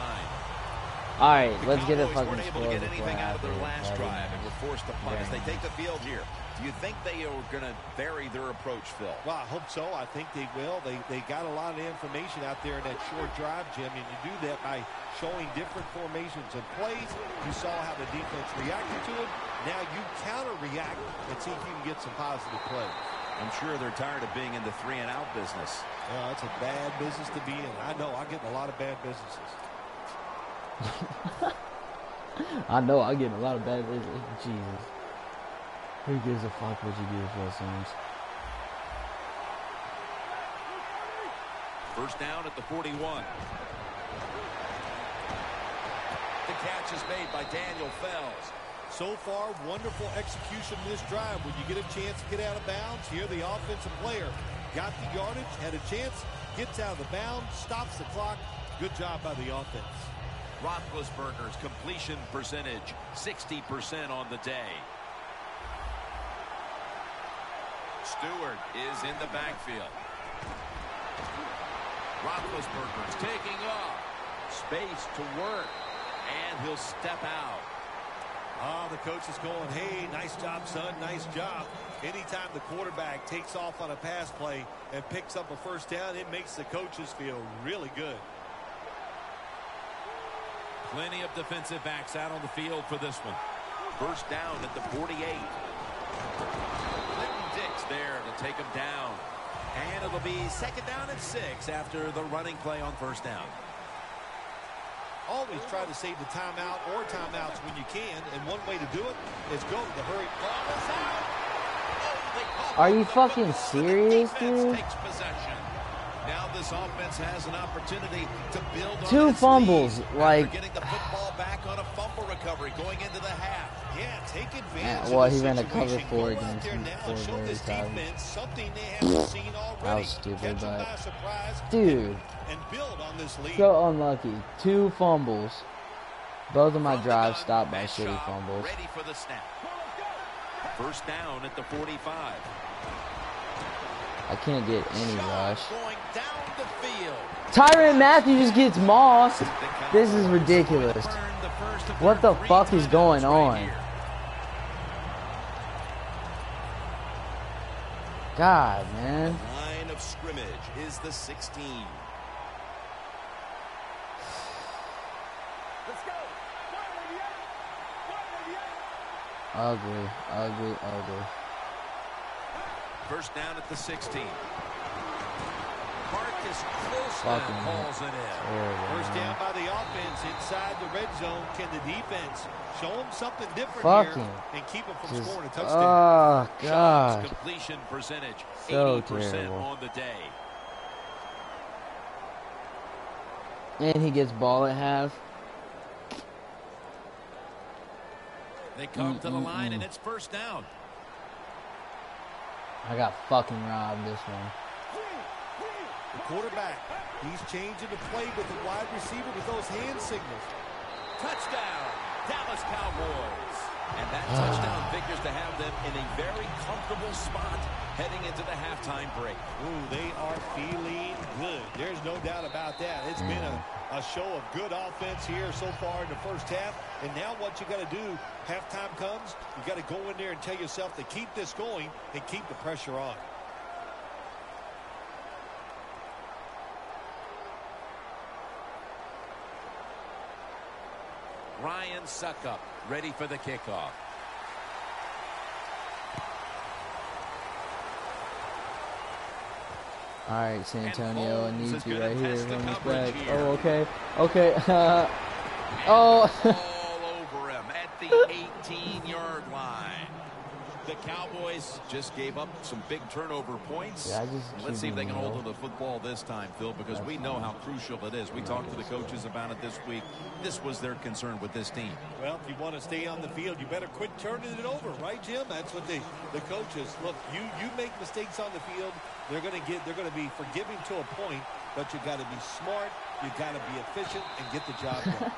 All right, let's get a fucking weren't able to get anything out of their last drive and were forced to punt as they take the field here. Do you think they are going to vary their approach, Phil? Well, I hope so. I think they will. They got a lot of information out there in that short drive, Jim, and you do that by showing different formations and plays. You saw how the defense reacted to it. Now you counter-react and see if you can get some positive plays. I'm sure they're tired of being in the 3-and-out business. Well, it's a bad business to be in. I know. I get in a lot of bad businesses. I know I get a lot of bad business. Jesus. Who gives a fuck what you do with Phil Simms? 1st down at the 41. The catch is made by Daniel Fells. So far, wonderful execution in this drive. When you get a chance to get out of bounds, here the offensive player got the yardage, had a chance, gets out of the bounds, stops the clock. Good job by the offense. Roethlisberger's completion percentage, 60% on the day. Stewart is in the backfield. Roethlisberger's taking off. Space to work. And he'll step out. The coach is going, hey, nice job, son, nice job. Anytime the quarterback takes off on a pass play and picks up a 1st down, it makes the coaches feel really good. Plenty of defensive backs out on the field for this one. 1st down at the 48. Clinton Dix there to take him down. And it'll be 2nd down and 6 after the running play on 1st down. Always try to save the timeout or timeouts when you can, and one way to do it is go to the hurry. Are you fucking serious, dude? Takes possession. Now this offense has an opportunity to build on 2 fumbles, like getting the football back on a fumble recovery going into the half. Yeah, take advantage. Well, of the he ran a situation. cover 4 Go out against there him now, for show very this time. defense something they haven't seen already. That was stupid, Catch them but by surprise, dude, and build on this lead. so unlucky. 2 fumbles. Both of my drives stopped by shitty fumbles. Ready for the snap. 1st down at the 45. I can't get any rush. Going down the field. Tyrann Mathieu just gets mossed. This is ridiculous. What the fuck is going on? God, man. Line of scrimmage is the 16. Ugly, ugly, ugly. 1st down at the 16. Marcus Colston calls it in. Terrible, 1st man. down by the offense inside the red zone. Can the defense show them something different Fucking here and keep them from just, scoring a touchdown? oh, Shots God. completion percentage, So 80% terrible. on the day. And he gets ball at half. They come to the line, and it's 1st down. I got fucking robbed this one. The quarterback, he's changing the play with the wide receiver with those hand signals. Touchdown, Dallas Cowboys. And that touchdown figures to have them in a very comfortable spot heading into the halftime break. Ooh, they are feeling good. There's no doubt about that. It's been a show of good offense here so far in the first half. And now what you got to do, halftime comes, you got to go in there and tell yourself to keep this going and keep the pressure on. Ryan Succop ready for the kickoff. All right, San Antonio, I need you right here. Run this back. Here. Oh, okay. Okay. Oh. All over him at the 18-yard line. The Cowboys just gave up some big turnover points. Yeah, Let's see if they can hold on to the football this time, Phil, because we know how crucial it is. We talked to the coaches about it this week. This was their concern with this team. Well, if you want to stay on the field, you better quit turning it over, right, Jim? That's what the coaches look. You make mistakes on the field, they're going to be forgiving to a point, but you got to be smart, you got to be efficient, and get the job done.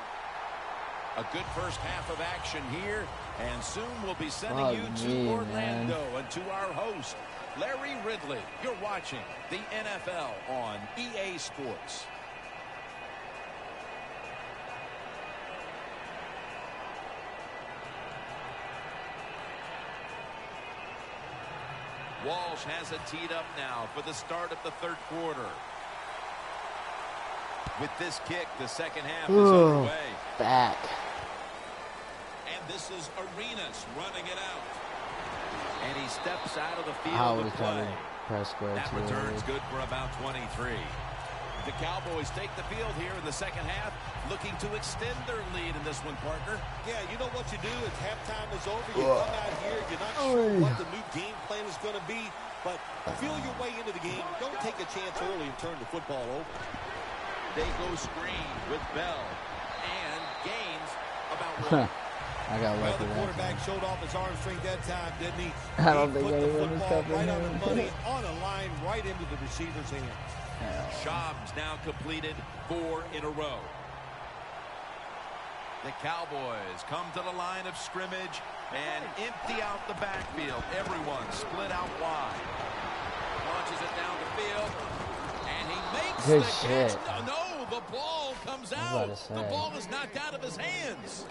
A good first half of action here, and soon we'll be sending you to Orlando and to our host, Larry Ridley. You're watching the NFL on EA Sports. Walsh has it teed up now for the start of the third quarter. With this kick, the second half is underway. Back. And this is Arenas running it out. And he steps out of the field to play. That return's good for about 23. The Cowboys take the field here in the second half, looking to extend their lead in this one, partner. Yeah, you know what you do is halftime is over. You come out here, you're not sure what the new game plan is going to be, but feel your way into the game. Don't take a chance early and turn the football over. They go screen with Bell and gains about one. I got lucky. Well, the quarterback showed off his arm strength that time, didn't he? I don't think put the anyone was football covering right on the him. money, on a line, right into the receiver's hands. Schaub's now completed 4 in a row. The Cowboys come to the line of scrimmage and empty out the backfield. Everyone split out wide. Launches it down the field. And he makes Good the shit. catch. No, the ball comes out. The ball is knocked out of his hands.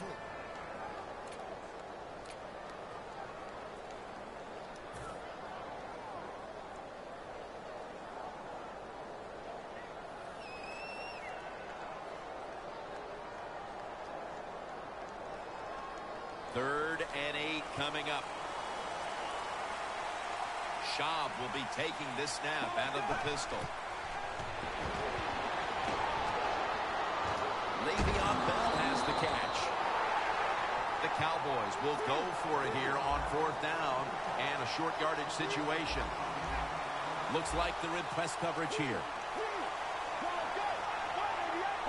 Third and 8 coming up. Schaub will be taking this snap out of the pistol. Le'Veon Bell has the catch. The Cowboys will go for it here on 4th down and a short yardage situation. Looks like they're in press coverage here.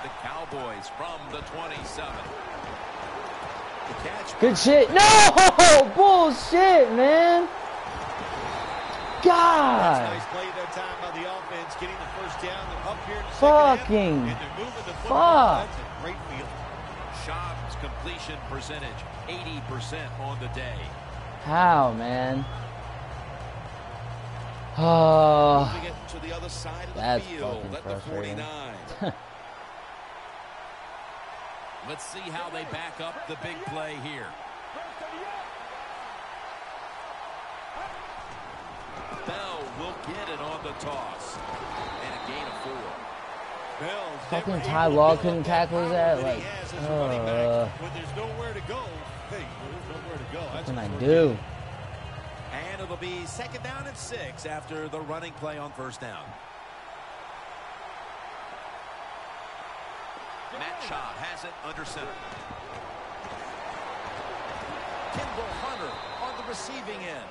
The Cowboys from the 27. The catch. Good shit. No! Bullshit, man. God. That's nice play that time by the offense, getting the first down. They're up here in the Fucking second half, and they're moving the football. That's a great field. Schaub's completion percentage, 80% on the day. How, man? Oh, Moving it to the other side of the that's field fucking at the frustrating. 49. Let's see how they back up the big play here. Bell will get it on the toss. And a gain of 4. Bell's Fucking Ty Law couldn't tackle his ass. Like, when there's nowhere to go, hey, there's nowhere to go. what can I do? And it'll be 2nd down and 6 after the running play on 1st down. Matt Schaub has it under center. Kimball Hunter on the receiving end.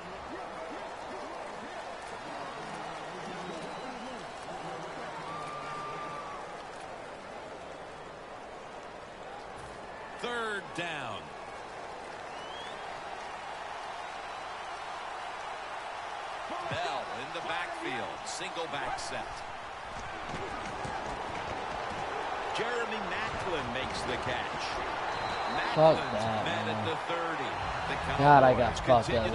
Third down. Bell in the backfield. Single back set. Jeremy Maclin makes the catch. Fuck that, man. God, I got fucked up.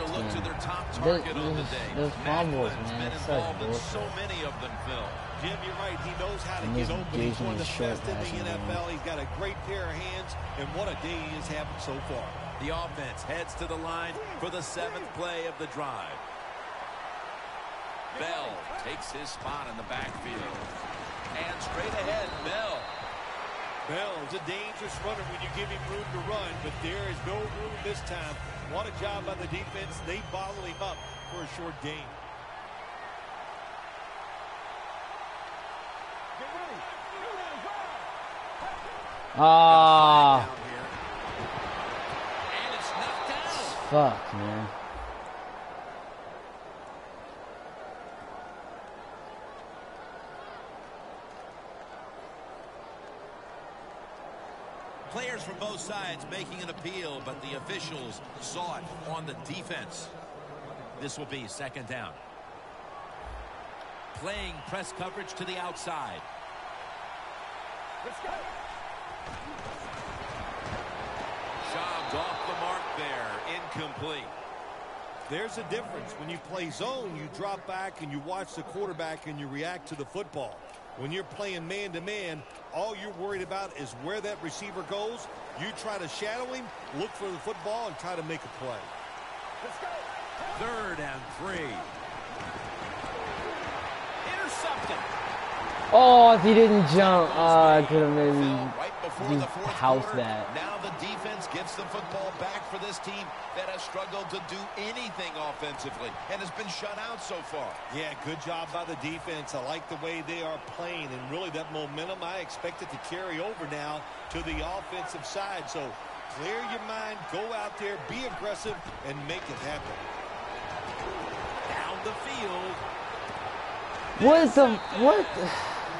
Those fumbles, man. It's such bullshit. So many of them, Phil. Jim, you're right. He knows how to get open. He's one of the best in the NFL. He's got a great pair of hands, and what a day he is having so far. The offense heads to the line for the 7th play of the drive. Bell takes his spot in the backfield. And straight ahead, Bell. Bell's a dangerous runner when you give him room to run, but there is no room this time. What a job by the defense. They bottle him up for a short gain. Ah. Fuck, man. Players from both sides making an appeal, but the officials saw it on the defense. This will be 2nd down. Playing press coverage to the outside. Let's go. Shoved off the mark there. Incomplete. There's a difference. When you play zone, you drop back and you watch the quarterback and you react to the football. When you're playing man-to-man, all you're worried about is where that receiver goes. You try to shadow him, look for the football, and try to make a play. Let's go. 3rd and 3. Intercepted. Oh, if he didn't jump, I could have maybe housed that. Now the defense gets the football back for this team that has struggled to do anything offensively and has been shut out so far. Yeah, good job by the defense. I like the way they are playing, and really that momentum, I expect it to carry over now to the offensive side. So clear your mind, go out there, be aggressive, and make it happen. Down the field. What?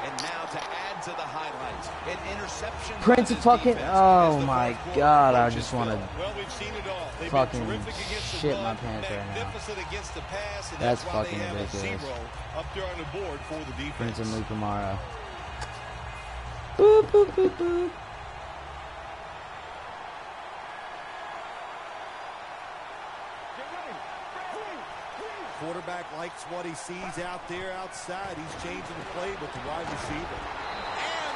And now to add to the highlights, an interception. Prince of fucking, oh my God, I just want to fucking shit my pants right now. That's fucking ridiculous. Up there on the board for the defense. Prince of Mukamara. Boop, boop, boop, boop. Quarterback likes what he sees out there outside. He's changing the play with the wide receiver.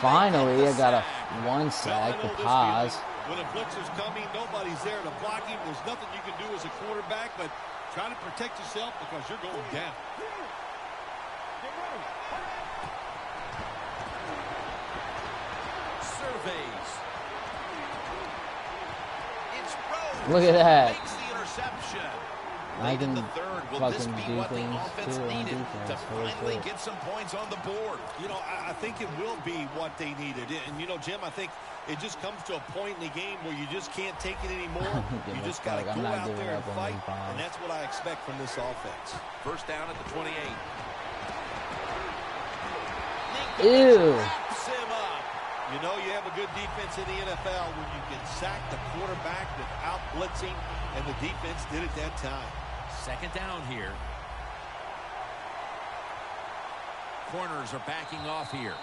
Finally, I got a 1 sack to pause. When a blitzer's coming, nobody's there to block him. There's nothing you can do as a quarterback, but try to protect yourself because you're going down. Surveys. It's Rose. Look at that. Makes the interception. I can fucking do things too on defense. To finally get some points on the board. You know, I think it will be what they needed. And, you know, Jim, I think it just comes to a point in the game where you just can't take it anymore. You just got to go out there and fight, and that's what I expect from this offense. 1st down at the 28. Ew. You know you have a good defense in the NFL when you can sack the quarterback without blitzing, and the defense did it that time. 2nd down here. Corners are backing off here.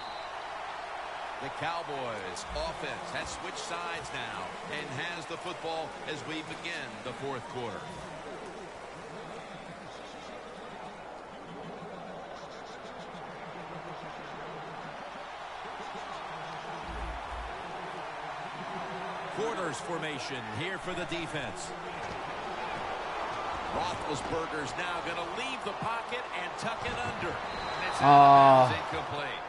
The Cowboys offense has switched sides now and has the football as we begin the 4th quarter. Quarters formation here for the defense. Roethlisberger's now going to leave the pocket and tuck it under. And it's incomplete.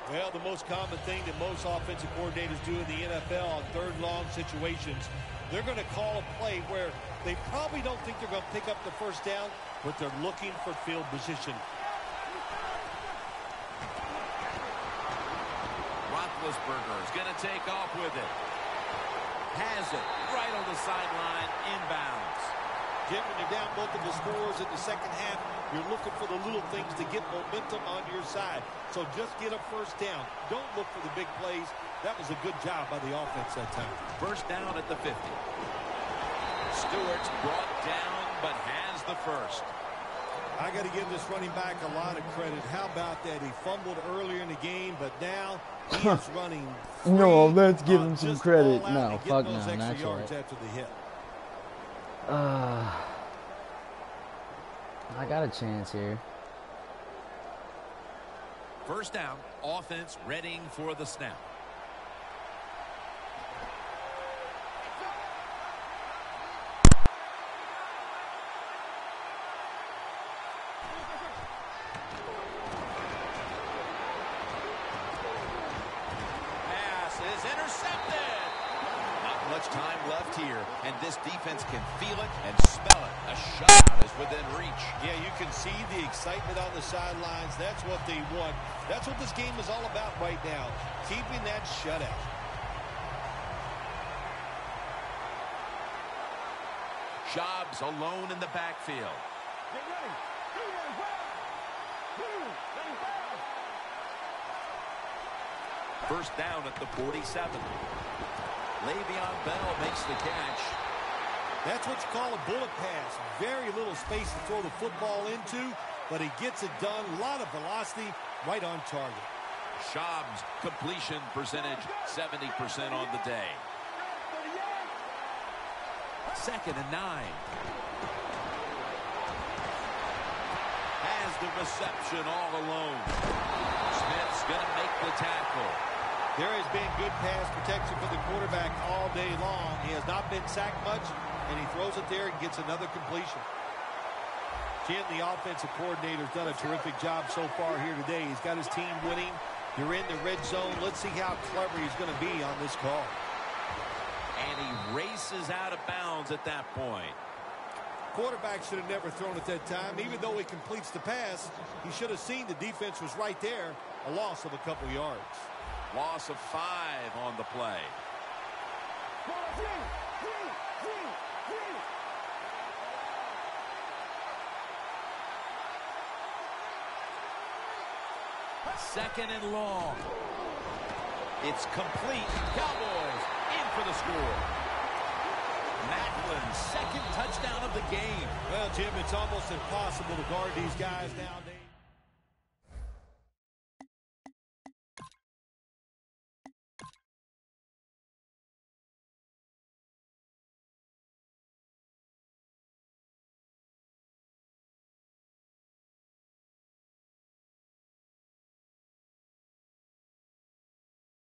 Well, the most common thing that most offensive coordinators do in the NFL on 3rd long situations, they're going to call a play where they probably don't think they're going to pick up the 1st down, but they're looking for field position. Roethlisberger is going to take off with it. Has it right on the sideline, inbounds. Jim, when you're down multiple scores in the 2nd half, you're looking for the little things to get momentum on your side. So just get a 1st down. Don't look for the big plays. That was a good job by the offense that time. 1st down at the 50. Stewart's brought down, but has the 1st. I got to give this running back a lot of credit. How about that? He fumbled earlier in the game, but now he is running free. No, let's give him some credit. No, fuck no, not yards after the hit. I got a chance here. First down, offense readying for the snap. Time left here, and this defense can feel it and smell it. A shutout is within reach. Yeah, you can see the excitement on the sidelines. That's what they want. That's what this game is all about right now, keeping that shutout. Schaub's alone in the backfield. Get ready. First down at the 47. Le'Veon Bell makes the catch. That's what you call a bullet pass. Very little space to throw the football into, but he gets it done. A lot of velocity, right on target. Schaub's completion percentage, 70% on the day. 2nd and 9. Has the reception all alone. Smith's going to make the tackle. There has been good pass protection for the quarterback all day long. He has not been sacked much, and he throws it there and gets another completion. Jim, the offensive coordinator, has done a terrific job so far here today. He's got his team winning. They're in the red zone. Let's see how clever he's going to be on this call. And he races out of bounds at that point. Quarterback should have never thrown at that time. Even though he completes the pass, he should have seen the defense was right there. A loss of a couple yards. Loss of 5 on the play. Second and long. It's complete. Cowboys in for the score. Maclin's second touchdown of the game. Well, Jim, it's almost impossible to guard these guys nowadays.